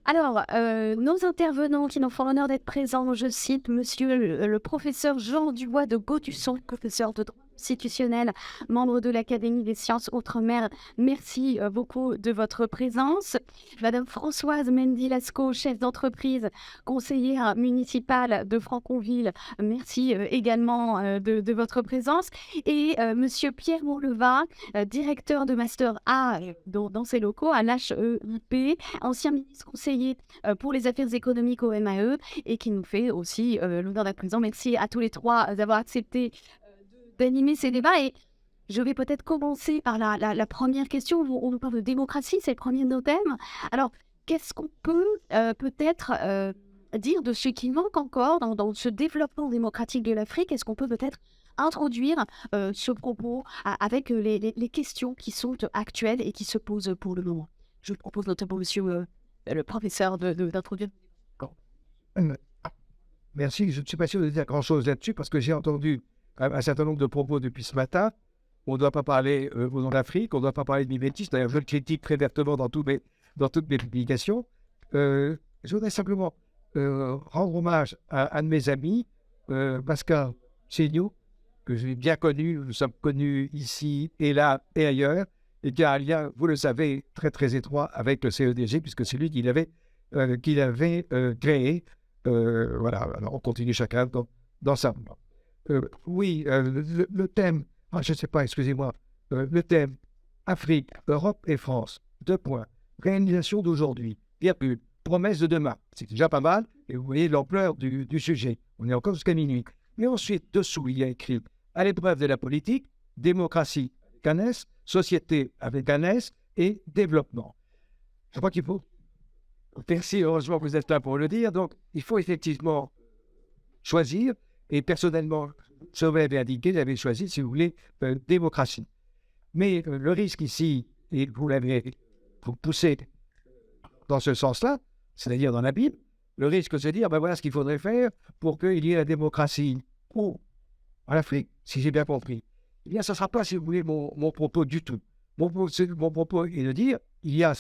Alors, nos intervenants qui nous font l'honneur d'être présents, je cite monsieur le professeur Jean Dubois de Gaudusson, professeur de droit constitutionnel, membre de l'Académie des sciences outre-mer. Merci beaucoup de votre présence. Madame Françoise Mendy-Lascaux, chef d'entreprise, conseillère municipale de Franconville. Merci également de votre présence. Et monsieur Pierre Mourleva, directeur de Master A dans ces locaux à l'HEIP, ancien ministre conseiller pour les affaires économiques au MAE et qui nous fait aussi l'honneur d'être présent. Merci à tous les trois d'avoir accepté d'animer ces débats. Et je vais peut-être commencer par la première question. On nous parle de démocratie, c'est le premier de nos thèmes. Alors, qu'est-ce qu'on peut peut-être dire de ce qui manque encore dans ce développement démocratique de l'Afrique? Est-ce qu'on peut peut-être introduire ce propos avec les questions qui sont actuelles et qui se posent pour le moment? Je propose notamment monsieur le professeur d'introduire. Euh, Merci, je ne suis pas sûr de dire grand-chose là-dessus parce que j'ai entendu un certain nombre de propos depuis ce matin. On ne doit pas parler aux gens d'Afrique, on ne doit pas parler de mimétisme. D'ailleurs, je le critique très vertement dans toutes mes publications. Je voudrais simplement rendre hommage à un de mes amis, Pascal Chéniaud, que j'ai bien connu. Nous sommes connus ici et là et ailleurs, et qui a un lien, vous le savez, très très étroit avec le CEDG, puisque c'est lui qui l'avait créé. Voilà, alors on continue chacun dans sa voie. Oui, le thème, je ne sais pas, excusez-moi, le thème Afrique, Europe et France, deux points, réalisation d'aujourd'hui, virgule, promesse de demain. C'est déjà pas mal, et vous voyez l'ampleur du sujet. On est encore jusqu'à minuit. Mais ensuite, dessous, il y a écrit à l'épreuve de la politique, démocratie avec un S, société avec un S et développement. Je crois qu'il faut. Merci, heureusement que vous êtes là pour le dire. Donc, il faut effectivement choisir. Et personnellement, je m'avais indiqué, j'avais choisi, si vous voulez, démocratie. Mais le risque ici, et vous l'avez poussé dans ce sens-là, c'est-à-dire dans la Bible, le risque, c'est de dire, ben voilà ce qu'il faudrait faire pour qu'il y ait la démocratie. Oh, en Afrique, si j'ai bien compris. Eh bien, ce ne sera pas, si vous voulez, mon propos du tout. Mon propos est de dire, il y a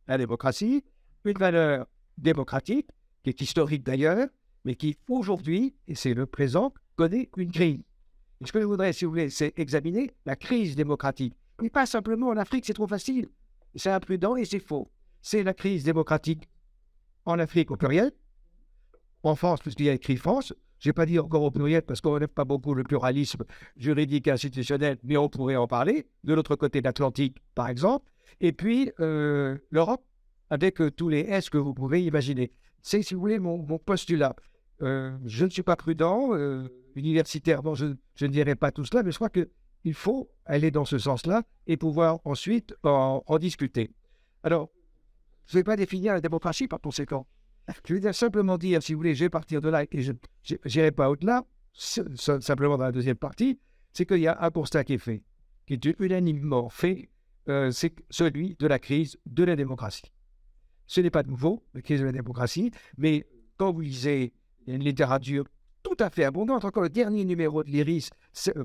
la démocratie, une valeur démocratique, qui est historique d'ailleurs, mais qui aujourd'hui, et c'est le présent, connaît une crise. Et ce que je voudrais, si vous voulez, c'est examiner la crise démocratique. Mais pas simplement en Afrique, c'est trop facile. C'est imprudent et c'est faux. C'est la crise démocratique en Afrique au pluriel, en France, puisqu'il y a écrit France. Je n'ai pas dit encore au pluriel parce qu'on n'aime pas beaucoup le pluralisme juridique et institutionnel, mais on pourrait en parler, de l'autre côté de l'Atlantique, par exemple. Et puis, l'Europe, avec tous les S que vous pouvez imaginer. C'est, si vous voulez, mon postulat. Je ne suis pas prudent, universitairement, je ne dirais pas tout cela, mais je crois qu'il faut aller dans ce sens-là et pouvoir ensuite en discuter. Alors, je ne vais pas définir la démocratie par conséquent. Je vais simplement dire, si vous voulez, je vais partir de là et je n'irai pas au-delà, simplement dans la deuxième partie, c'est qu'il y a un constat qui est fait, qui est unanimement fait, c'est celui de la crise de la démocratie. Ce n'est pas nouveau, la crise de la démocratie, mais quand vous lisez une littérature tout à fait abondante, encore le dernier numéro de l'Iris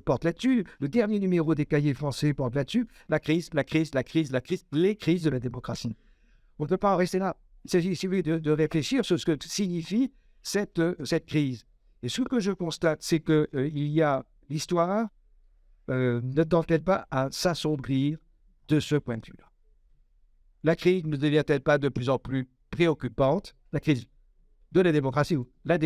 porte là-dessus, le dernier numéro des cahiers français porte là-dessus, les crises de la démocratie. On ne peut pas en rester là. Il s'agit, si vous voulez, de réfléchir sur ce que signifie cette crise. Et ce que je constate, c'est qu'il y a l'histoire ne tend-elle pas à s'assombrir de ce point de vue-là. La crise ne devient-elle pas de plus en plus préoccupante? La crise de la démocratie, ou la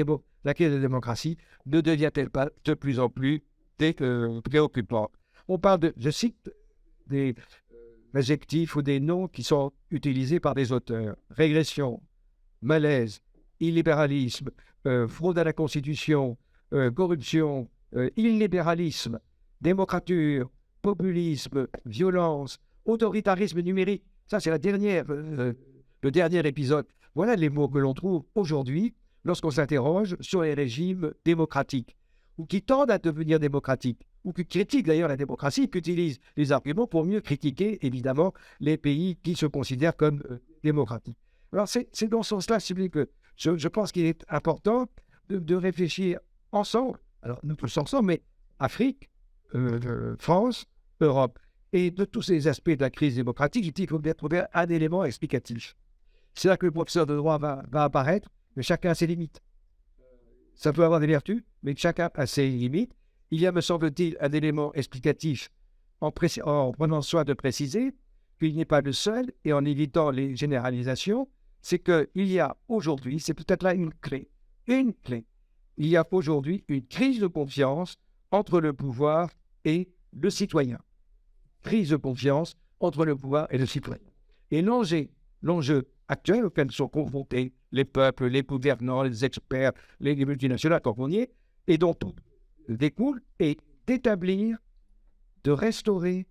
crise de la démocratie ne devient-elle pas de plus en plus préoccupante? On parle je cite des adjectifs ou des noms qui sont utilisés par des auteurs. Régression, malaise, illibéralisme, fraude à la Constitution, corruption, illibéralisme, démocrature, populisme, violence, autoritarisme numérique. Ça, c'est le dernier épisode. Voilà les mots que l'on trouve aujourd'hui lorsqu'on s'interroge sur les régimes démocratiques, ou qui tendent à devenir démocratiques, ou qui critiquent d'ailleurs la démocratie, qui utilisent les arguments pour mieux critiquer, évidemment, les pays qui se considèrent comme démocratiques. Alors, c'est dans ce sens-là, que je pense qu'il est important de réfléchir ensemble, alors nous tous ensemble, mais Afrique, France, Europe, et de tous ces aspects de la crise démocratique, il faut bien trouver un élément explicatif. C'est là que le professeur de droit va apparaître, mais chacun a ses limites. Ça peut avoir des vertus, mais chacun a ses limites. Il y a, me semble-t-il, un élément explicatif en prenant soin de préciser qu'il n'est pas le seul et en évitant les généralisations, c'est qu'il y a aujourd'hui, c'est peut-être là une clé, il y a aujourd'hui une crise de confiance entre le pouvoir et le citoyen. Crise de confiance entre le pouvoir et le citoyen. Et l'enjeu actuel auquel sont confrontés les peuples, les gouvernants, les experts, les multinationales, comme on y est, et dont tout découle, est d'établir, de restaurer,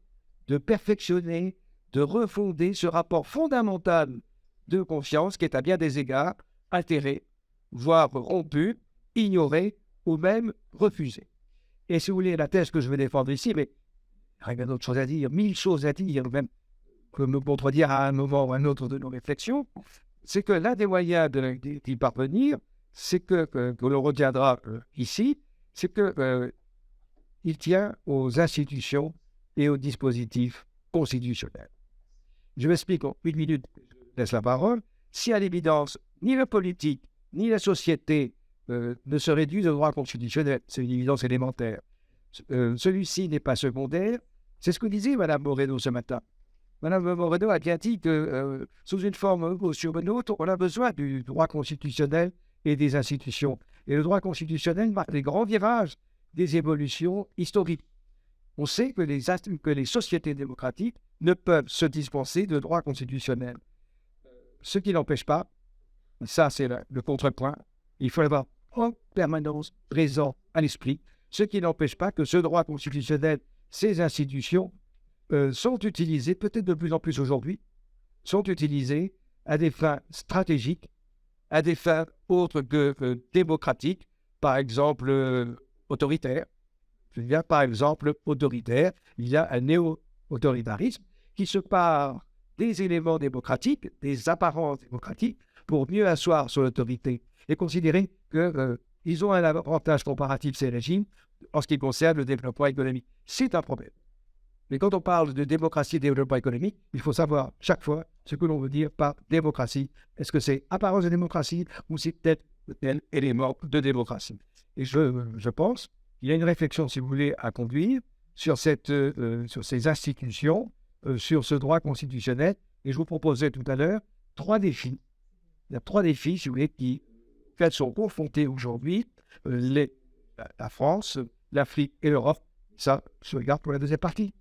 de perfectionner, de refonder ce rapport fondamental de confiance qui est à bien des égards altéré, voire rompu, ignoré ou même refusé. Et si vous voulez, la thèse que je vais défendre ici, mais il y a bien d'autres choses à dire, 1000 choses à dire, même que me contredire à un moment ou à un autre de nos réflexions, c'est que l'un des moyens d'y parvenir, c'est que l'on retiendra ici, c'est qu'il tient aux institutions et aux dispositifs constitutionnels. Je m'explique en une minute, je laisse la parole. Si à l'évidence, ni la politique, ni la société ne se réduisent au droit constitutionnel, c'est une évidence élémentaire, celui-ci n'est pas secondaire. C'est ce que disait Mme Moreno ce matin. Mme Moreno a bien dit que sous une forme ou sur une autre, on a besoin du droit constitutionnel et des institutions. Et le droit constitutionnel marque les grands virages des évolutions historiques. On sait que les sociétés démocratiques ne peuvent se dispenser de droit constitutionnel. Ce qui n'empêche pas, ça c'est le contrepoint, il faut l'avoir en permanence présent à l'esprit, ce qui n'empêche pas que ce droit constitutionnel, ces institutions, sont utilisées, peut-être de plus en plus aujourd'hui, sont utilisées à des fins stratégiques, à des fins autres que démocratiques, par exemple autoritaires. Je veux dire, par exemple, autoritaire, il y a un néo-autoritarisme qui se part des éléments démocratiques, des apparences démocratiques, pour mieux asseoir son autorité et considérer qu'ils ont un avantage comparatif, ces régimes, en ce qui concerne le développement économique. C'est un problème. Mais quand on parle de démocratie et de développement économique, il faut savoir chaque fois ce que l'on veut dire par démocratie. Est-ce que c'est apparence de démocratie ou c'est peut-être un élément de démocratie? Et je pense qu'il y a une réflexion, si vous voulez, à conduire sur ces institutions, sur ce droit constitutionnel. Et je vous proposais tout à l'heure 3 défis. Il y a 3 défis, si vous voulez, auxquels sont confrontés aujourd'hui la France, l'Afrique et l'Europe. Ça, je regarde pour la deuxième partie.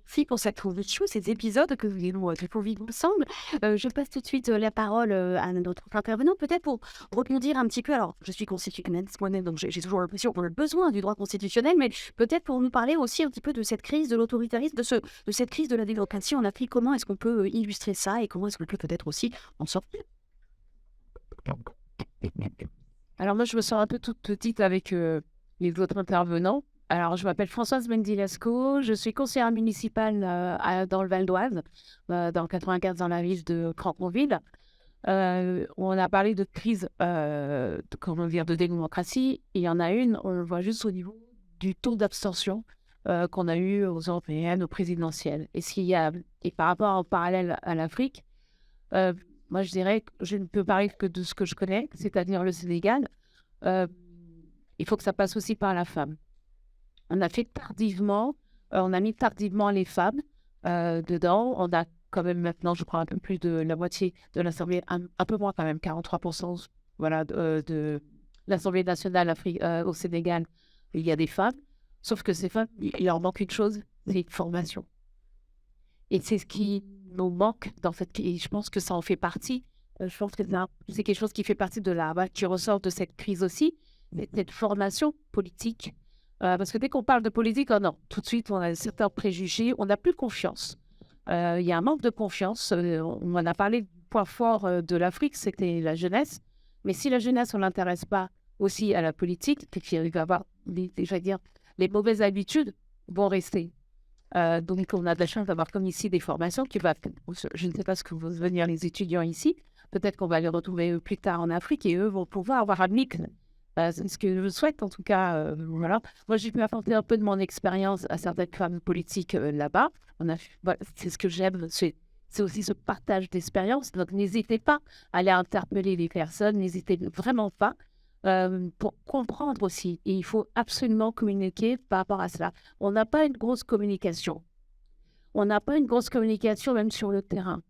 Merci pour cette introduction, ces épisodes que nous vivre ensemble. Je passe tout de suite la parole à notre intervenant, peut-être pour rebondir un petit peu. Alors, je suis constitutionnaliste moi-même, donc j'ai toujours l'impression qu'on a besoin du droit constitutionnel, mais peut-être pour nous parler aussi un petit peu de cette crise de l'autoritarisme, de cette crise de la démocratie en Afrique. Comment est-ce qu'on peut illustrer ça et comment est-ce qu'on peut peut-être aussi en sortir? Alors moi, je me sens un peu toute petite avec les autres intervenants. Alors, je m'appelle Françoise Mendilasco, je suis conseillère municipale dans le Val d'Oise, dans le 95, dans la ville de Cranconville. On a parlé de crise, de démocratie. Il y en a une, on le voit juste au niveau du taux d'abstention qu'on a eu aux européennes, aux présidentielles. Et par rapport en parallèle à l'Afrique, moi je dirais que je ne peux parler que de ce que je connais, c'est-à-dire le Sénégal. Il faut que ça passe aussi par la femme. On a mis tardivement les femmes dedans. On a quand même maintenant, je crois, un peu plus de la moitié de l'Assemblée, un peu moins quand même, 43%, voilà, de l'Assemblée nationale au Sénégal, il y a des femmes. Sauf que ces femmes, il leur manque une chose, c'est une formation. Et c'est ce qui nous manque et je pense que ça en fait partie. Je pense que c'est quelque chose qui fait partie qui ressort de cette crise aussi, cette formation politique. Parce que dès qu'on parle de politique, tout de suite, on a certains préjugés, on n'a plus confiance. Il y a un manque de confiance. On en a parlé du point fort de l'Afrique, c'était la jeunesse. Mais si la jeunesse, on ne l'intéresse pas aussi à la politique, il va y avoir, les mauvaises habitudes vont rester. Donc, on a de la chance d'avoir comme ici des formations je ne sais pas ce que vont devenir les étudiants ici. Peut-être qu'on va les retrouver plus tard en Afrique et eux vont pouvoir avoir un mix. C'est ce que je souhaite en tout cas. Voilà. Moi, j'ai pu apporter un peu de mon expérience à certaines femmes politiques là-bas. C'est ce que j'aime, c'est c'est aussi ce partage d'expérience. Donc, n'hésitez pas à aller interpeller les personnes, n'hésitez vraiment pas pour comprendre aussi. Et il faut absolument communiquer par rapport à cela. On n'a pas une grosse communication. On n'a pas une grosse communication même sur le terrain.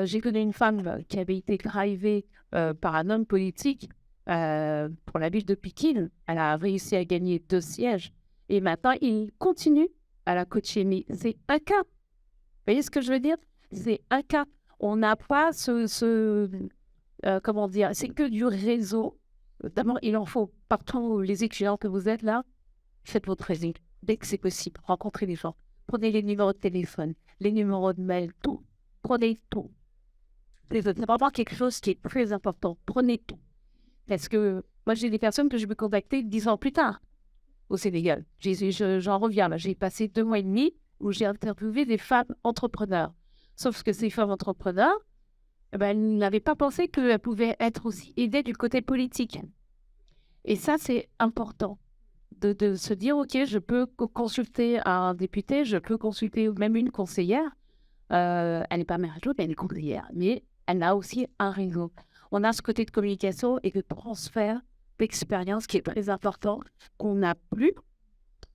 J'ai connu une femme qui avait été drivée par un homme politique pour la ville de Pékin. Elle a réussi à gagner 2 sièges. Et maintenant, il continue à la coacher. Mais c'est un cas. Vous voyez ce que je veux dire? C'est un cas. On n'a pas comment dire, c'est que du réseau. D'abord, il en faut partout les étudiants que vous êtes là. Faites votre réseau dès que c'est possible. Rencontrez les gens. Prenez les numéros de téléphone, les numéros de mail, tout. Prenez tout. C'est vraiment quelque chose qui est très important. Prenez tout. Parce que moi, j'ai des personnes que je peux contacter 10 ans plus tard au Sénégal. J'en reviens là. J'ai passé 2 mois et demi où j'ai interviewé des femmes entrepreneurs. Sauf que ces femmes entrepreneurs, elles n'avaient pas pensé qu'elles pouvaient être aussi aidées du côté politique. Et ça, c'est important. De se dire, OK, je peux consulter un député, je peux consulter même une conseillère. Elle n'est pas mère mais elle est conseillère. Mais elle a aussi un réseau. On a ce côté de communication et de transfert d'expérience qui est très important, qu'on n'a plus.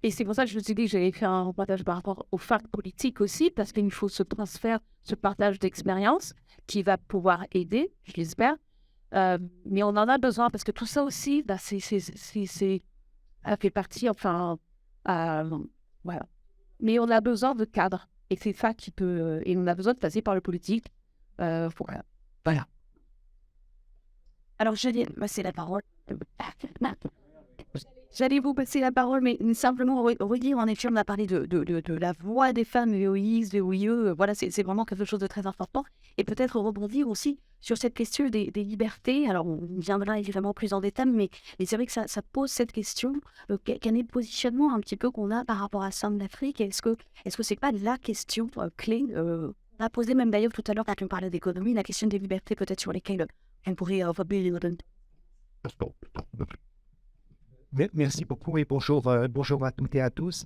Et c'est pour ça que je me suis dit que j'allais faire un reportage par rapport aux facs politiques aussi, parce qu'il faut ce transfert, ce partage d'expérience qui va pouvoir aider, je l'espère. Mais on en a besoin parce que tout ça aussi, ça fait partie, enfin, voilà. Mais on a besoin de cadres. Et c'est ça qui peut... et on a besoin de passer par le politique. Voilà. Alors, j'allais passer la parole. J'allais vous passer la parole, mais simplement redire, en effet, on a parlé de la voix des femmes VOX, VOIE, voilà, c'est vraiment quelque chose de très important. Et peut-être rebondir aussi sur cette question des libertés. Alors, on viendra évidemment plus en détail, mais c'est vrai que ça pose cette question, quel est le positionnement un petit peu qu'on a par rapport à Centrafrique? Est-ce que c'est pas la question clé on a posé même d'ailleurs tout à l'heure quand on parlait d'économie, la question des libertés peut-être sur lesquelles on pourrait Merci beaucoup et bonjour à toutes et à tous.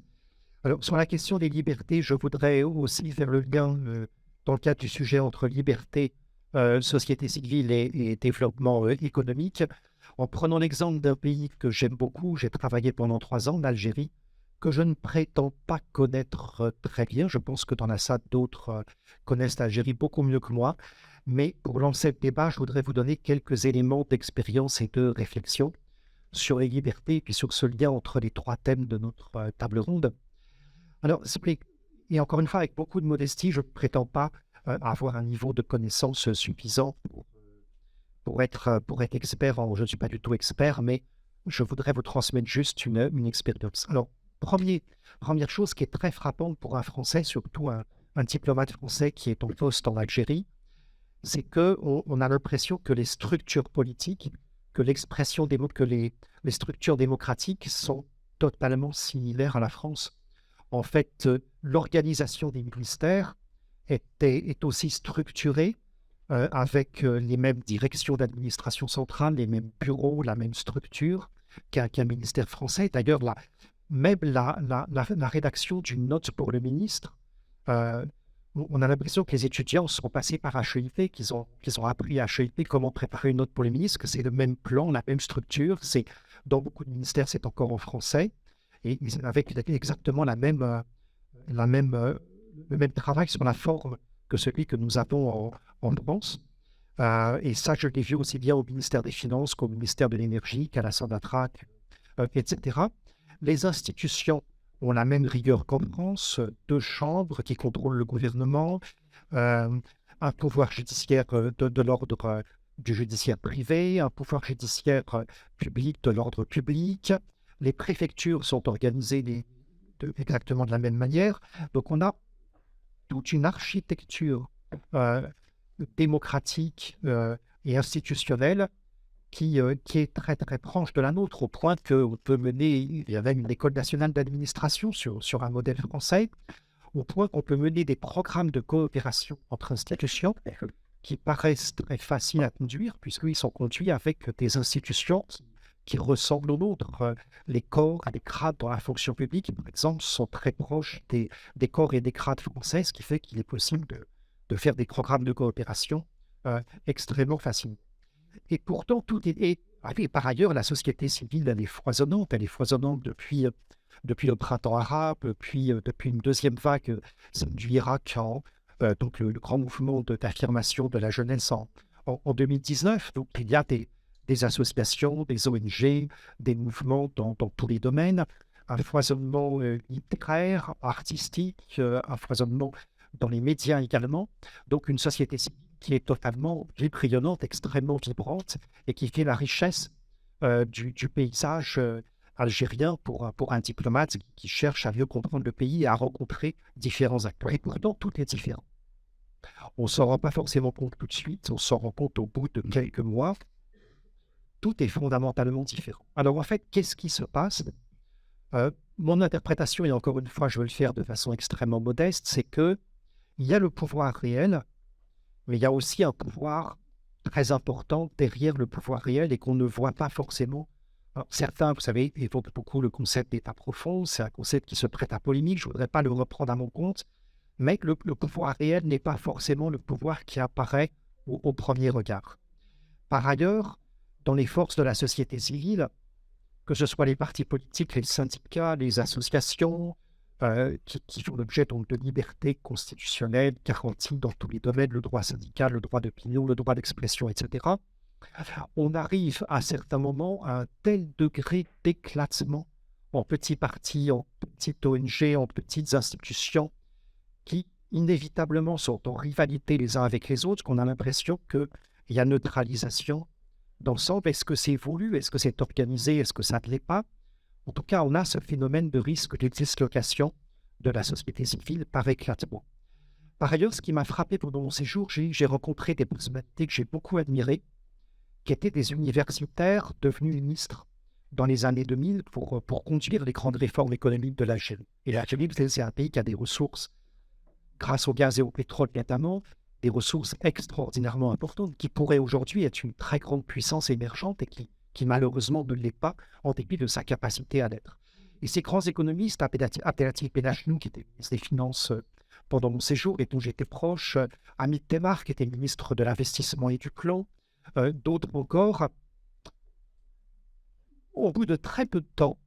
Alors, sur la question des libertés, je voudrais aussi faire le lien dans le cadre du sujet entre liberté, société civile et développement économique, en prenant l'exemple d'un pays que j'aime beaucoup. J'ai travaillé pendant 3 ans, l'Algérie, que je ne prétends pas connaître très bien. Je pense que dans la salle, d'autres connaissent l'Algérie beaucoup mieux que moi. Mais pour lancer le débat, je voudrais vous donner quelques éléments d'expérience et de réflexion sur les libertés et puis sur ce lien entre les 3 thèmes de notre table ronde. Alors, et encore une fois, avec beaucoup de modestie, je ne prétends pas avoir un niveau de connaissance suffisant pour être expert. Je ne suis pas du tout expert, mais je voudrais vous transmettre juste une expérience. Alors, première chose qui est très frappante pour un Français, surtout un diplomate français qui est en poste en Algérie, c'est qu'on a l'impression que les structures politiques, que l'expression que les structures démocratiques sont totalement similaires à la France. En fait, l'organisation des ministères est aussi structurée avec les mêmes directions d'administration centrale, les mêmes bureaux, la même structure qu'un ministère français. D'ailleurs, même la rédaction d'une note pour le ministre, on a l'impression que les étudiants sont passés par HEIP, qu'ils ont appris à HEIP comment préparer une note pour les ministres, que c'est le même plan, la même structure. Dans beaucoup de ministères, c'est encore en français, et avec exactement le même travail sur la forme que celui que nous avons en France. Et ça, je l'ai vu aussi bien au ministère des Finances qu'au ministère de l'Énergie, qu'à la Sonatrach, etc. Les institutions ont la même rigueur qu'en France, 2 chambres qui contrôlent le gouvernement, un pouvoir judiciaire de l'ordre du judiciaire privé, un pouvoir judiciaire public de l'ordre public. Les préfectures sont organisées exactement de la même manière. Donc on a toute une architecture démocratique et institutionnelle qui est très très proche de la nôtre, au point qu'on peut mener, il y a même une école nationale d'administration sur un modèle français, au point qu'on peut mener des programmes de coopération entre institutions qui paraissent très faciles à conduire, puisqu'ils sont conduits avec des institutions qui ressemblent aux nôtres. Les corps et les grades dans la fonction publique, par exemple, sont très proches des corps et des grades français, ce qui fait qu'il est possible de faire des programmes de coopération extrêmement facilement. Et pourtant, par ailleurs, la société civile, elle est foisonnante. Elle est foisonnante depuis le printemps arabe, puis depuis une deuxième vague, celle du Irak, donc le grand mouvement d'affirmation de la jeunesse en 2019. Donc, il y a des associations, des ONG, des mouvements dans tous les domaines, un foisonnement littéraire, artistique, un foisonnement dans les médias également. Donc, une société civile qui est totalement rayonnante, extrêmement vibrante, et qui fait la richesse du paysage algérien pour un diplomate qui cherche à mieux comprendre le pays et à rencontrer différents acteurs. Et pourtant, tout est différent. On ne s'en rend pas forcément compte tout de suite, on s'en rend compte au bout de quelques mois. Tout est fondamentalement différent. Alors en fait, qu'est-ce qui se passe? Mon interprétation, et encore une fois, je vais le faire de façon extrêmement modeste, c'est qu'il y a le pouvoir réel, mais il y a aussi un pouvoir très important derrière le pouvoir réel et qu'on ne voit pas forcément. Alors, certains, vous savez, évoquent beaucoup le concept d'État profond, c'est un concept qui se prête à polémique, je ne voudrais pas le reprendre à mon compte, mais le pouvoir réel n'est pas forcément le pouvoir qui apparaît au premier regard. Par ailleurs, dans les forces de la société civile, que ce soit les partis politiques, les syndicats, les associations, qui font l'objet de libertés constitutionnelles garanties dans tous les domaines, le droit syndical, le droit d'opinion, le droit d'expression, etc. On arrive à certains moments à un tel degré d'éclatement en petits partis, en petites ONG, en petites institutions, qui inévitablement sont en rivalité les uns avec les autres, qu'on a l'impression qu'il y a neutralisation d'ensemble. Est-ce que c'est voulu? Est-ce que c'est organisé? Est-ce que ça ne l'est pas? En tout cas, on a ce phénomène de risque de dislocation de la société civile par éclatement. Par ailleurs, ce qui m'a frappé pendant mon séjour, j'ai rencontré des personnalités que j'ai beaucoup admirées, qui étaient des universitaires devenus ministres dans les années 2000 pour conduire les grandes réformes économiques de l'Algérie. Et l'Algérie, c'est un pays qui a des ressources, grâce au gaz et au pétrole notamment, des ressources extraordinairement importantes qui pourraient aujourd'hui être une très grande puissance émergente et qui malheureusement ne l'est pas en dépit de sa capacité à l'être. Et ces grands économistes, Abdelatif Benachnou, qui était ministre des Finances pendant mon séjour et dont j'étais proche, Hamid Temar, qui était ministre de l'Investissement et du Plan, d'autres encore, au bout de très peu de temps,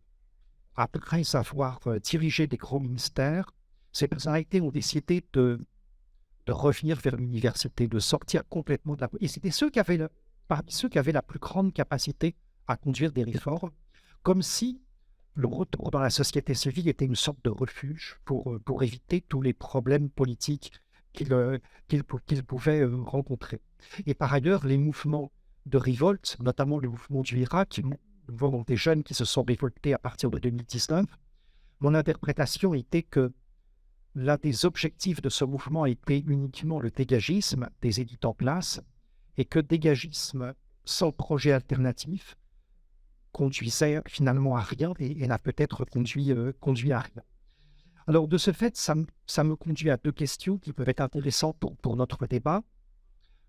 après avoir dirigé des grands ministères, ces personnalités ont décidé de revenir vers l'université, de sortir complètement de la... Et c'était parmi ceux qui avaient la plus grande capacité à conduire des réformes, comme si le retour dans la société civile était une sorte de refuge pour éviter tous les problèmes politiques qu'ils pouvaient rencontrer. Et par ailleurs, les mouvements de révolte, notamment le mouvement du Irak, le mouvement des jeunes qui se sont révoltés à partir de 2019, mon interprétation était que l'un des objectifs de ce mouvement était uniquement le dégagisme des élites en place et que dégagisme sans projet alternatif conduisait finalement à rien et n'a peut-être conduit à rien. Alors de ce fait, ça me conduit à deux questions qui peuvent être intéressantes pour notre débat.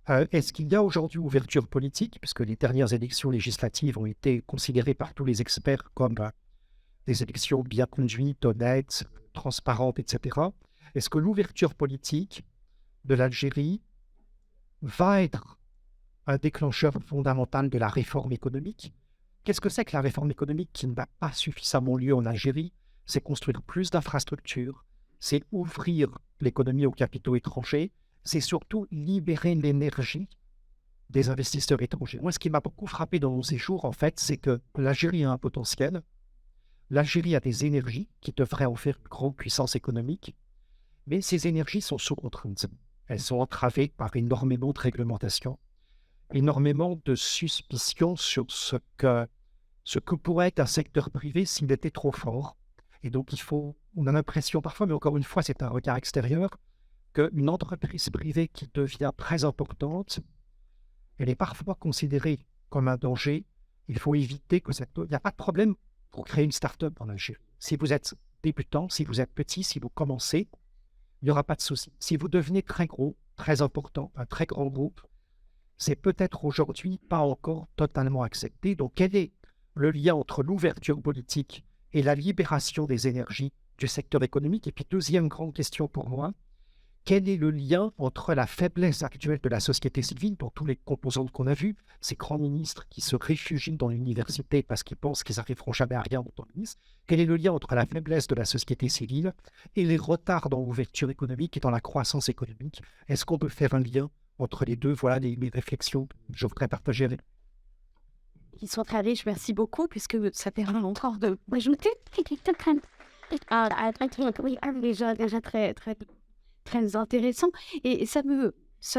Est-ce qu'il y a aujourd'hui ouverture politique, puisque les dernières élections législatives ont été considérées par tous les experts comme des élections bien conduites, honnêtes, transparentes, etc. Est-ce que l'ouverture politique de l'Algérie va être un déclencheur fondamental de la réforme économique? Qu'est-ce que c'est que la réforme économique qui n'a pas suffisamment lieu en Algérie? C'est construire plus d'infrastructures, c'est ouvrir l'économie aux capitaux étrangers, c'est surtout libérer l'énergie des investisseurs étrangers. Moi, ce qui m'a beaucoup frappé dans mon séjour, en fait, c'est que l'Algérie a un potentiel, l'Algérie a des énergies qui devraient en faire une grande puissance économique, mais ces énergies sont sous contrainte. Elles sont entravées par énormément de réglementations, énormément de suspicions sur ce que pourrait être un secteur privé s'il était trop fort. Et donc, on a l'impression parfois, mais encore une fois, c'est un regard extérieur, qu'une entreprise privée qui devient très importante, elle est parfois considérée comme un danger. Il faut éviter que il n'y a pas de problème pour créer une start-up en Algérie. Si vous êtes débutant, si vous êtes petit, si vous commencez, il n'y aura pas de souci. Si vous devenez très gros, très important, un très grand groupe, c'est peut-être aujourd'hui pas encore totalement accepté. Donc, quel est le lien entre l'ouverture politique et la libération des énergies du secteur économique? Et puis, deuxième grande question pour moi, quel est le lien entre la faiblesse actuelle de la société civile, dans tous les composantes qu'on a vues, ces grands ministres qui se réfugient dans l'université parce qu'ils pensent qu'ils n'arriveront jamais à rien en tant que ministre, quel est le lien entre la faiblesse de la société civile et les retards dans l'ouverture économique et dans la croissance économique? Est-ce qu'on peut faire un lien entre les deux? Voilà les réflexions que je voudrais partager avec vous. Qui sont très riches, merci beaucoup, puisque ça permet encore de rajouter. Oui, déjà très, très, très intéressant. Et ça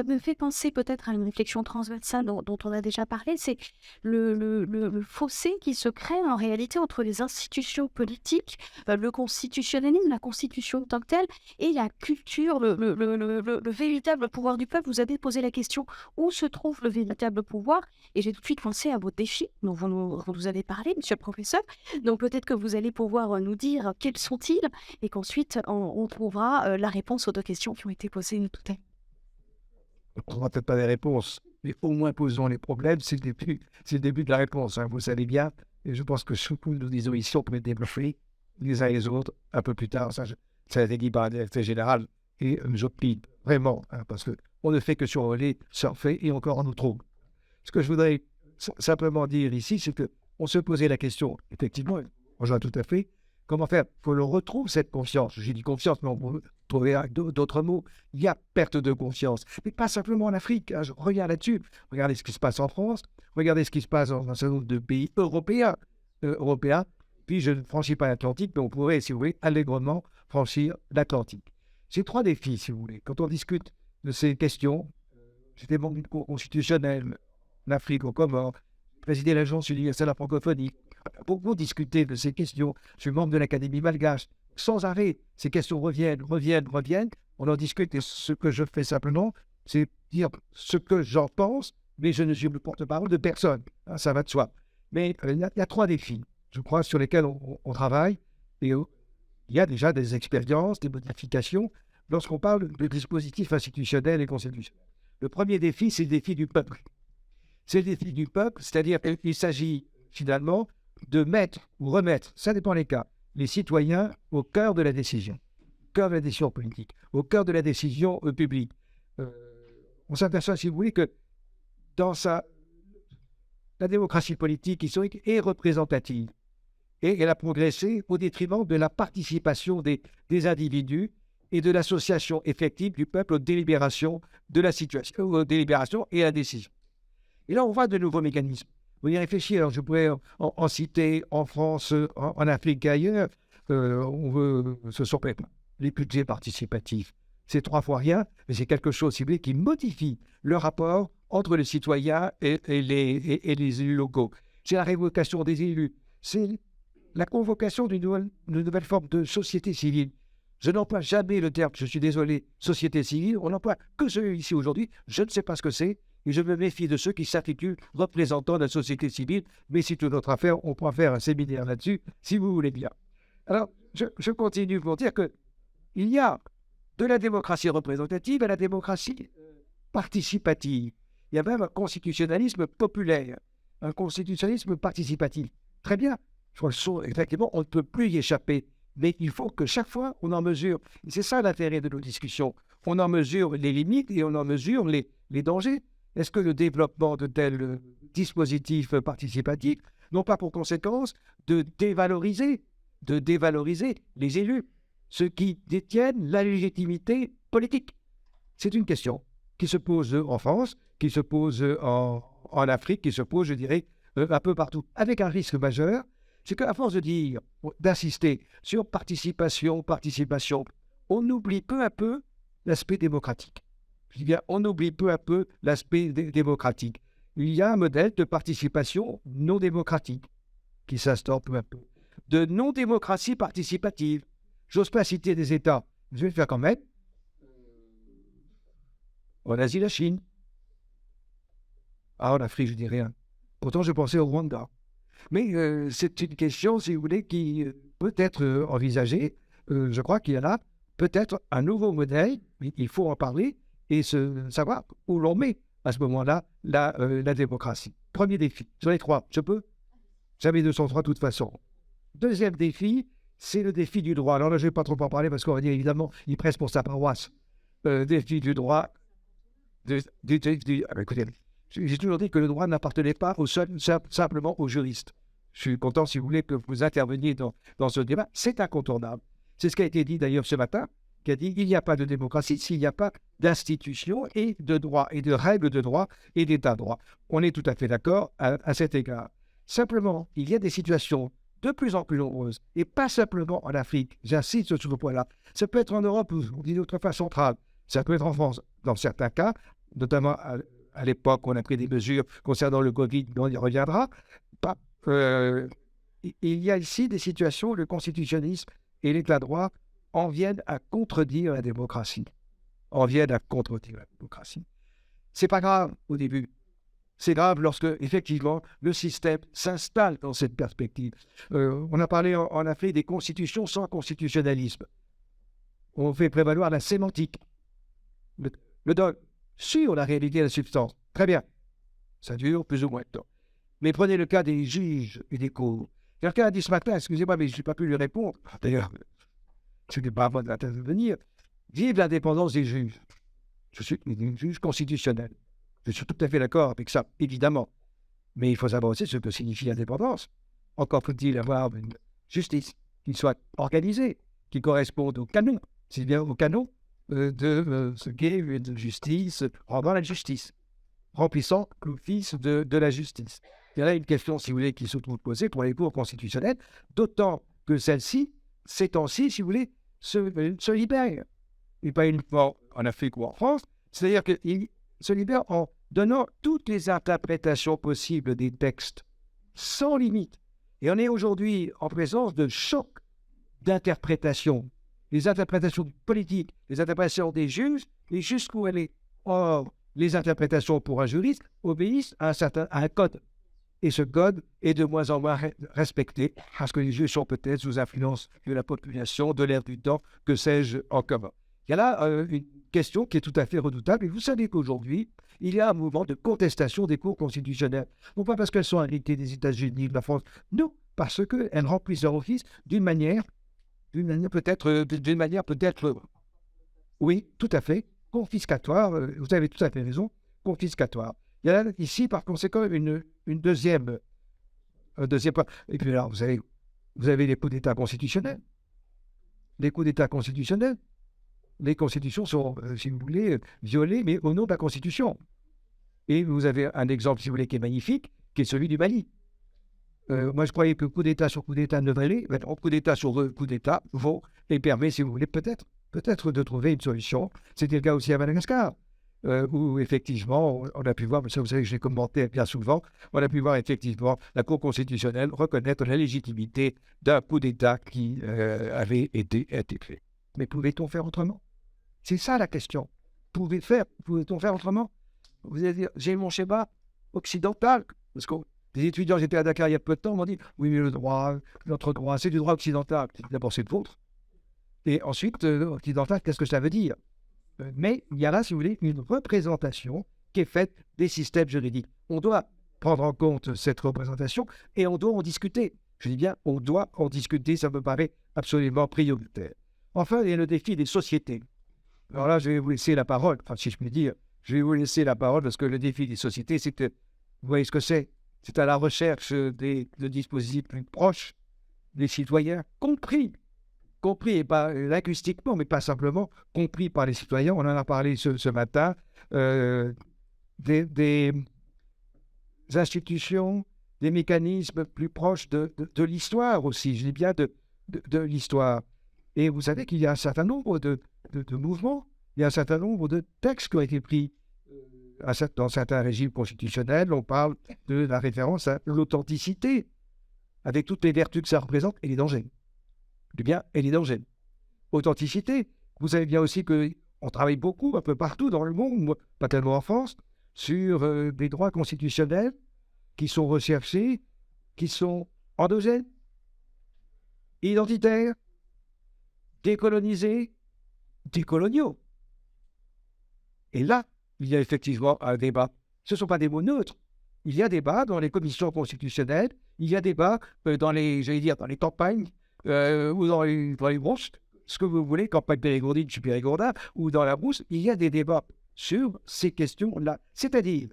me fait penser peut-être à une réflexion transversale dont on a déjà parlé, c'est le fossé qui se crée en réalité entre les institutions politiques, le constitutionnalisme, la constitution en tant que telle, et la culture, le véritable pouvoir du peuple. Vous avez posé la question, où se trouve le véritable pouvoir? Et j'ai tout de suite pensé à vos défis dont vous nous avez parlé, monsieur le professeur. Donc peut-être que vous allez pouvoir nous dire quels sont-ils, et qu'ensuite on trouvera la réponse aux deux questions qui ont été posées tout à l'heure. On ne trouvera peut-être pas des réponses, mais au moins posons les problèmes, c'est le début de la réponse, hein, vous savez bien. Et je pense que ce que nous disons ici, on peut développer les uns et les autres un peu plus tard. Ça a été dit par un directeur général et j'opine vraiment, hein, parce qu'on ne fait que survoler, surfer et encore on nous trouve. Ce que je voudrais simplement dire ici, c'est qu'on se posait la question, effectivement, on rejoint tout à fait, comment faire pour qu'on retrouve cette confiance? J'ai dit confiance, mais on peut trouver d'autres mots. Il y a perte de confiance, mais pas simplement en Afrique. Hein, je regarde là-dessus. Regardez ce qui se passe en France, regardez ce qui se passe dans un certain nombre de pays européens. Puis je ne franchis pas l'Atlantique, mais on pourrait, si vous voulez, allègrement franchir l'Atlantique. J'ai 3 défis, si vous voulez. Quand on discute de ces questions, j'étais membre d'une cour constitutionnelle en Afrique, au Comores, présidé l'Agence universelle de la francophonie. Beaucoup discuté de ces questions. Je suis membre de l'Académie malgache. Sans arrêt, ces questions reviennent. On en discute et ce que je fais simplement, c'est dire ce que j'en pense, mais je ne suis le porte-parole de personne. Hein, ça va de soi. Mais il y a 3 défis, je crois, sur lesquels on travaille. Et il y a déjà des expériences, des modifications lorsqu'on parle de dispositifs institutionnels et constitutionnels. Le premier défi, c'est le défi du peuple. C'est le défi du peuple, c'est-à-dire qu'il s'agit finalement de mettre ou remettre, ça dépend des cas, les citoyens au cœur de la décision, politique, au cœur de la décision publique. On s'aperçoit, si vous voulez, que dans la démocratie politique historique est représentative et elle a progressé au détriment de la participation des individus et de l'association effective du peuple aux délibérations de la situation, aux délibérations et à la décision. Et là, on voit de nouveaux mécanismes. Vous y réfléchissez, alors je pourrais en citer en France, en Afrique et ailleurs. Ce sont les budgets participatifs. C'est 3 fois rien, mais c'est quelque chose, si vous voulez, qui modifie le rapport entre les citoyens et les élus locaux. C'est la révocation des élus. C'est la convocation d'une nouvelle forme de société civile. Je n'emploie jamais le terme, je suis désolé, société civile. On n'emploie que celui ici aujourd'hui. Je ne sais pas ce que c'est. Et je me méfie de ceux qui s'intitulent représentants de la société civile. Mais c'est une autre affaire. On pourra faire un séminaire là-dessus, si vous voulez bien. Alors, je continue pour dire qu'il y a de la démocratie représentative à la démocratie participative. Il y a même un constitutionnalisme populaire, un constitutionnalisme participatif. Très bien. Je crois que effectivement, on ne peut plus y échapper. Mais il faut que chaque fois, on en mesure. Et c'est ça l'intérêt de nos discussions. On en mesure les limites et on en mesure les dangers. Est-ce que le développement de tels dispositifs participatifs n'ont pas pour conséquence de dévaloriser les élus, ceux qui détiennent la légitimité politique? C'est une question qui se pose en France, qui se pose en Afrique, qui se pose, je dirais, un peu partout, avec un risque majeur. C'est qu'à force d'insister sur participation, on oublie peu à peu l'aspect démocratique. Je dis bien, on oublie peu à peu l'aspect démocratique. Il y a un modèle de participation non démocratique qui s'instaure peu à peu. De non-démocratie participative. J'ose pas citer des États, je vais le faire quand même. En Asie, la Chine. En Afrique, je dis rien. Pourtant, je pensais au Rwanda. Mais c'est une question, si vous voulez, qui peut être envisagée. Je crois qu'il y en a peut-être un nouveau modèle, mais il faut en parler et savoir où l'on met à ce moment-là la démocratie. Premier défi, sur les 3, je peux? Jamais 203 de toute façon. Deuxième défi, c'est le défi du droit. Alors là, je ne vais pas trop en parler parce qu'on va dire évidemment, il presse pour sa paroisse. défi du droit. Écoutez, j'ai toujours dit que le droit n'appartenait pas simplement aux juristes. Je suis content, si vous voulez, que vous interveniez dans ce débat. C'est incontournable. C'est ce qui a été dit d'ailleurs ce matin, qui a dit qu'il n'y a pas de démocratie s'il n'y a pas d'institutions et de droit, et de règles de droit et d'état de droit. On est tout à fait d'accord à cet égard. Simplement, il y a des situations de plus en plus nombreuses, et pas simplement en Afrique, j'insiste sur ce point-là. Ça peut être en Europe ou d'une autre façon centrale, ça peut être en France, dans certains cas, notamment à l'époque où on a pris des mesures concernant le Covid, mais on y reviendra. Il y a ici des situations où le constitutionnalisme et l'état de droit en viennent à contredire la démocratie. C'est pas grave au début. C'est grave lorsque, effectivement, le système s'installe dans cette perspective. On a parlé en Afrique des constitutions sans constitutionnalisme. On fait prévaloir la sémantique, le dogme, sur la réalité et la substance. Très bien. Ça dure plus ou moins de temps. Mais prenez le cas des juges et des cours. Quelqu'un a dit ce matin, excusez-moi, mais je n'ai pas pu lui répondre. D'ailleurs, ce n'est pas à moi d'intervenir. Vive l'indépendance des juges. Je suis un juge constitutionnel. Je suis tout à fait d'accord avec ça, évidemment. Mais il faut savoir aussi ce que signifie l'indépendance. Encore faut-il avoir une justice qui soit organisée, qui corresponde au canon. C'est bien au canon de ce qu'est une justice, rendant la justice, remplissant l'office de la justice. Il y a là une question, si vous voulez, qui se trouve posée pour les cours constitutionnels, d'autant que celle-ci, ces temps-ci, si vous voulez, se libère. Et pas uniquement en Afrique ou en France, c'est-à-dire qu'il se libère en donnant toutes les interprétations possibles des textes, sans limite. Et on est aujourd'hui en présence de chocs d'interprétation. Les interprétations politiques, les interprétations des juges, et jusqu'où aller. Or, les interprétations pour un juriste obéissent à un code. Et ce code est de moins en moins respecté, parce que les juges sont peut-être sous influence de la population, de l'ère du temps, que sais-je en commun. Il y a là une question qui est tout à fait redoutable. Et vous savez qu'aujourd'hui, il y a un mouvement de contestation des cours constitutionnelles. Non pas parce qu'elles sont héritées des États-Unis, de la France, non, parce qu'elles remplissent leur office d'une manière peut-être, oui, tout à fait, confiscatoire. Vous avez tout à fait raison, confiscatoire. Il y a là, ici, par conséquent, un deuxième point. Et puis alors, vous avez les coups d'État constitutionnels. Les coups d'État constitutionnels. Les constitutions sont, si vous voulez, violées, mais au nom de la Constitution. Et vous avez un exemple, si vous voulez, qui est magnifique, qui est celui du Mali. Moi, je croyais que coup d'État sur coup d'État ne valait. Coup d'État sur coup d'État vaut et permet, si vous voulez, peut-être de trouver une solution. C'était le cas aussi à Madagascar, où effectivement, on a pu voir, mais ça vous savez que j'ai commenté bien souvent, on a pu voir effectivement la Cour constitutionnelle reconnaître la légitimité d'un coup d'État qui avait été fait. Mais pouvait-on faire autrement? C'est ça la question. Pouvait-on faire autrement? Vous allez dire, j'ai mon schéma occidental, parce que des étudiants, j'étais à Dakar il y a peu de temps, m'ont dit, oui, mais notre droit, c'est du droit occidental. D'abord, c'est le vôtre. Et ensuite, occidental, qu'est-ce que ça veut dire? Mais il y a là, si vous voulez, une représentation qui est faite des systèmes juridiques. On doit prendre en compte cette représentation et on doit en discuter. Je dis bien, on doit en discuter, ça me paraît absolument prioritaire. Enfin, il y a le défi des sociétés. Alors là, je vais vous laisser la parole, enfin, si je puis dire, je vais vous laisser la parole parce que le défi des sociétés, c'est que, vous voyez ce que c'est? C'est à la recherche de dispositifs plus proches des citoyens, compris et pas linguistiquement, mais pas simplement, compris par les citoyens. On en a parlé ce matin, des institutions, des mécanismes plus proches de l'histoire aussi, je dis bien de l'histoire. Et vous savez qu'il y a un certain nombre de mouvements, il y a un certain nombre de textes qui ont été pris dans certains régimes constitutionnels. On parle de la référence à l'authenticité, avec toutes les vertus que ça représente et les dangers. Du bien et les dangers. Authenticité, vous savez bien aussi qu'on travaille beaucoup, un peu partout dans le monde, pas tellement en France, sur des droits constitutionnels qui sont recherchés, qui sont endogènes, identitaires, décolonisés, décoloniaux. Et là, il y a effectivement un débat. Ce ne sont pas des mots neutres. Il y a débat dans les commissions constitutionnelles, il y a débat dans les campagnes ou dans les branches ce que vous voulez, campagne périgourdine, je suis périgourdin, ou dans la brousse, il y a des débats sur ces questions-là. C'est-à-dire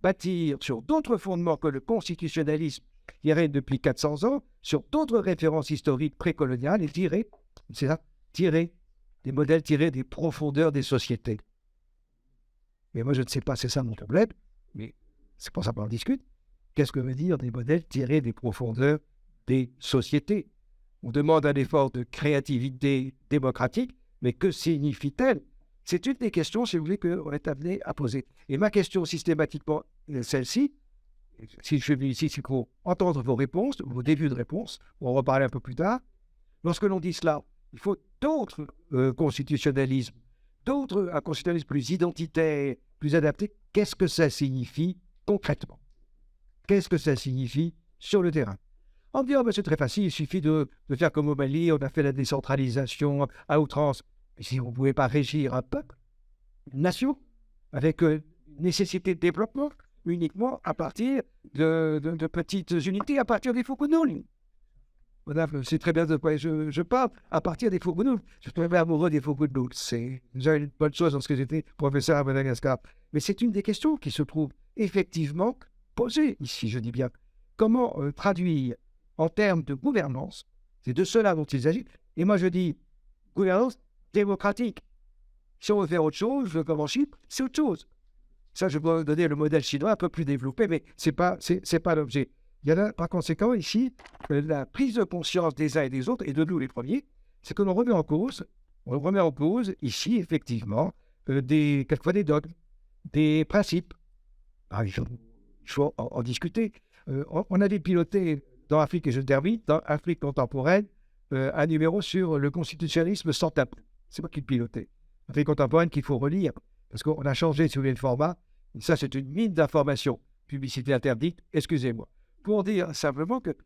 bâtir sur d'autres fondements que le constitutionnalisme qui règne depuis 400 ans, sur d'autres références historiques précoloniales et tirer des modèles tirés des profondeurs des sociétés. Mais moi, je ne sais pas, c'est ça mon problème, mais c'est pour ça qu'on en discute. Qu'est-ce que veut dire des modèles tirés des profondeurs des sociétés? On demande un effort de créativité démocratique, mais que signifie-t-elle? C'est une des questions, si vous voulez, qu'on est amené à poser. Et ma question systématiquement, celle-ci, si je suis venu ici, c'est pour entendre vos réponses, vos débuts de réponse, on va en reparler un peu plus tard. Lorsque l'on dit cela, il faut d'autres constitutionnalismes, un constitutionnalisme plus identitaire, plus adapté. Qu'est-ce que ça signifie concrètement? Qu'est-ce que ça signifie sur le terrain? On me dit, c'est très facile, il suffit de faire comme au Mali, on a fait la décentralisation à outrance. Mais si vous ne pouvez pas régir un peuple, une nation, avec nécessité de développement, uniquement à partir de petites unités, à partir des fourgonnoules. C'est très bien de quoi je parle, à partir des fourgonnoules. Je suis très amoureux des fourgonnoules. C'est déjà une bonne chose lorsque j'étais professeur à Madagascar. Mais c'est une des questions qui se trouve effectivement posée ici, je dis bien. Comment traduire en termes de gouvernance, c'est de cela dont il s'agit. Et moi je dis gouvernance démocratique. Si on veut faire autre chose, comme en Chine, c'est autre chose. Ça, je peux donner le modèle chinois un peu plus développé, mais c'est pas l'objet. Il y en a, par conséquent, ici, la prise de conscience des uns et des autres, et de nous les premiers, c'est que l'on remet en cause, ici, effectivement, quelquefois des dogmes, des principes. Il faut en discuter. On avait piloté dans Afrique, et je termine, dans Afrique contemporaine, un numéro sur le constitutionnalisme sans tabou. C'est moi qui le pilotais. Afrique contemporaine qu'il faut relire, parce qu'on a changé, si vous voulez, le format. Et ça, c'est une mine d'informations. Publicité interdite, excusez-moi. Pour dire simplement que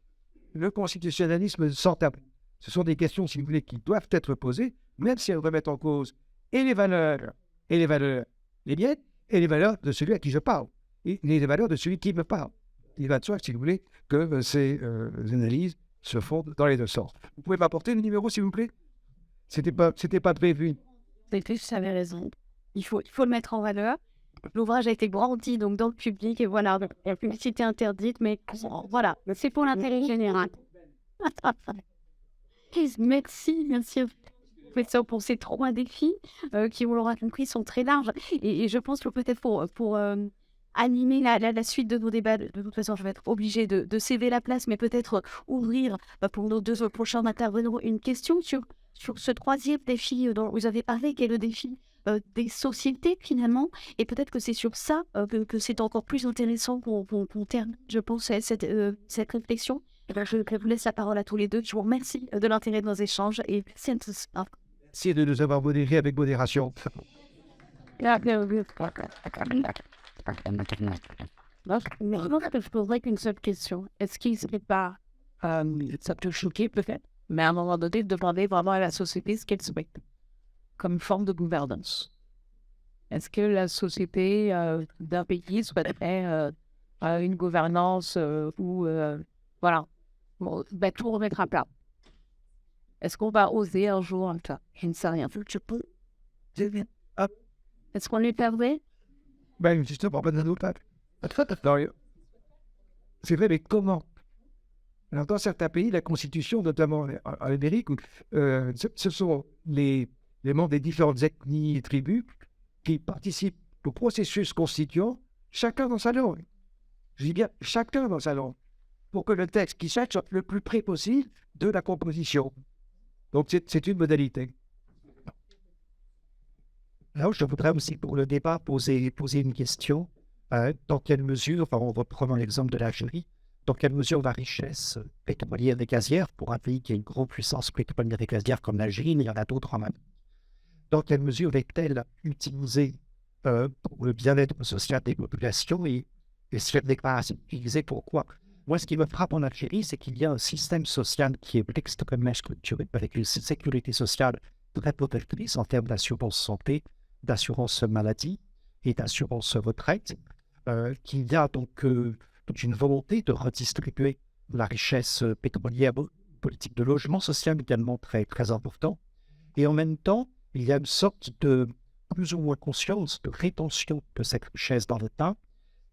le constitutionnalisme sans tabou, ce sont des questions, si vous voulez, qui doivent être posées, même si elles remettent en cause et les valeurs, les miennes, et les valeurs de celui à qui je parle, et les valeurs de celui qui me parle. Il va de soi, si vous voulez, que ces analyses se font dans les deux sens. Vous pouvez m'apporter le numéro, s'il vous plaît? C'était pas prévu. Vous avez raison. Il faut le mettre en valeur. L'ouvrage a été brandi donc dans le public et voilà, la publicité interdite, mais voilà, c'est pour l'intérêt général. Merci, professeur, pour ces 3 défis qui, on l'aura compris, sont très larges. Et je pense que peut-être pour animer la suite de nos débats, de toute façon, je vais être obligée de céder la place, mais peut-être ouvrir pour nos 2 prochains intervenants une question sur ce 3e défi dont vous avez parlé, qui est le défi des sociétés finalement, et peut-être que c'est sur ça que c'est encore plus intéressant qu'on termine, je pense, cette réflexion. Je vous laisse la parole à tous les deux. Je vous remercie de l'intérêt de nos échanges et merci à tous. Merci de nous avoir modérés avec modération. Maintenant, je poserais qu'une seule question. Est-ce qu'il ne serait pas, ça peut choquer peut-être, mais à un moment donné, de demander vraiment à la société ce qu'elle souhaite comme forme de gouvernance? Est-ce que la société d'un pays souhaiterait une gouvernance où, voilà, tout remettre à plat? Est-ce qu'on va oser un jour ça? Je ne sais rien. Est-ce qu'on lui permet? Justement, pas de doute. C'est vrai, mais comment? Alors, dans certains pays, la constitution, notamment en Amérique, ce sont les membres des différentes ethnies et tribus qui participent au processus constituant, chacun dans sa langue. Je dis bien chacun dans sa langue, pour que le texte qui soit le plus près possible de la composition. Donc, c'est une modalité. Alors, je voudrais aussi, pour le débat, poser une question. Dans quelle mesure, en reprenant l'exemple de l'Algérie, dans quelle mesure la richesse pétrolière et gazière, pour un pays qui a une grande puissance pétrolière et gazière comme l'Algérie, mais il y en a d'autres en même, dans quelle mesure est-elle utilisée pour le bien-être social des populations et se faire déclaration utilisée pourquoi? Moi, ce qui me frappe en Algérie, c'est qu'il y a un système social qui est extrêmement structuré, avec une sécurité sociale très protectrice en termes d'assurance santé, d'assurance maladie et d'assurance retraite, qu'il y a donc toute une volonté de redistribuer la richesse pétrolière, politique de logement social également très, très important. Et en même temps, il y a une sorte de plus ou moins conscience de rétention de cette richesse dans l'État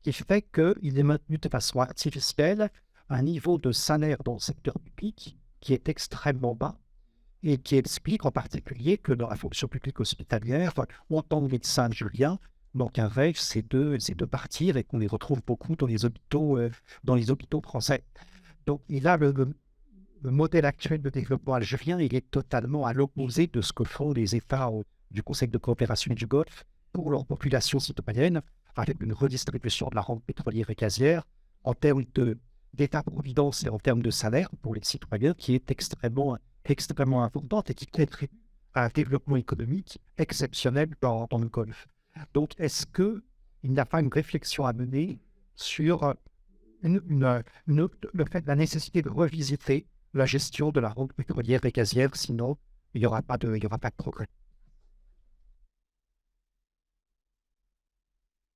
qui fait qu'il est maintenu de façon artificielle un niveau de salaire dans le secteur public qui est extrêmement bas et qui explique en particulier que dans la fonction publique hospitalière, en tant que médecin julien, donc un rêve, c'est de partir et qu'on les retrouve beaucoup dans les hôpitaux français. Donc, il a le modèle actuel de développement algérien, il est totalement à l'opposé de ce que font les États du Conseil de coopération du Golfe pour leur population citoyenne, avec une redistribution de la rente pétrolière et gazière en termes d'État-providence et en termes de salaire pour les citoyens qui est extrêmement importante et qui contribue à un développement économique exceptionnel dans le Golfe. Donc, est-ce qu'il n'y a pas une réflexion à mener sur le fait de la nécessité de revisiter la gestion de la rente pétrolière et gazière, sinon il n'y aura pas de progrès.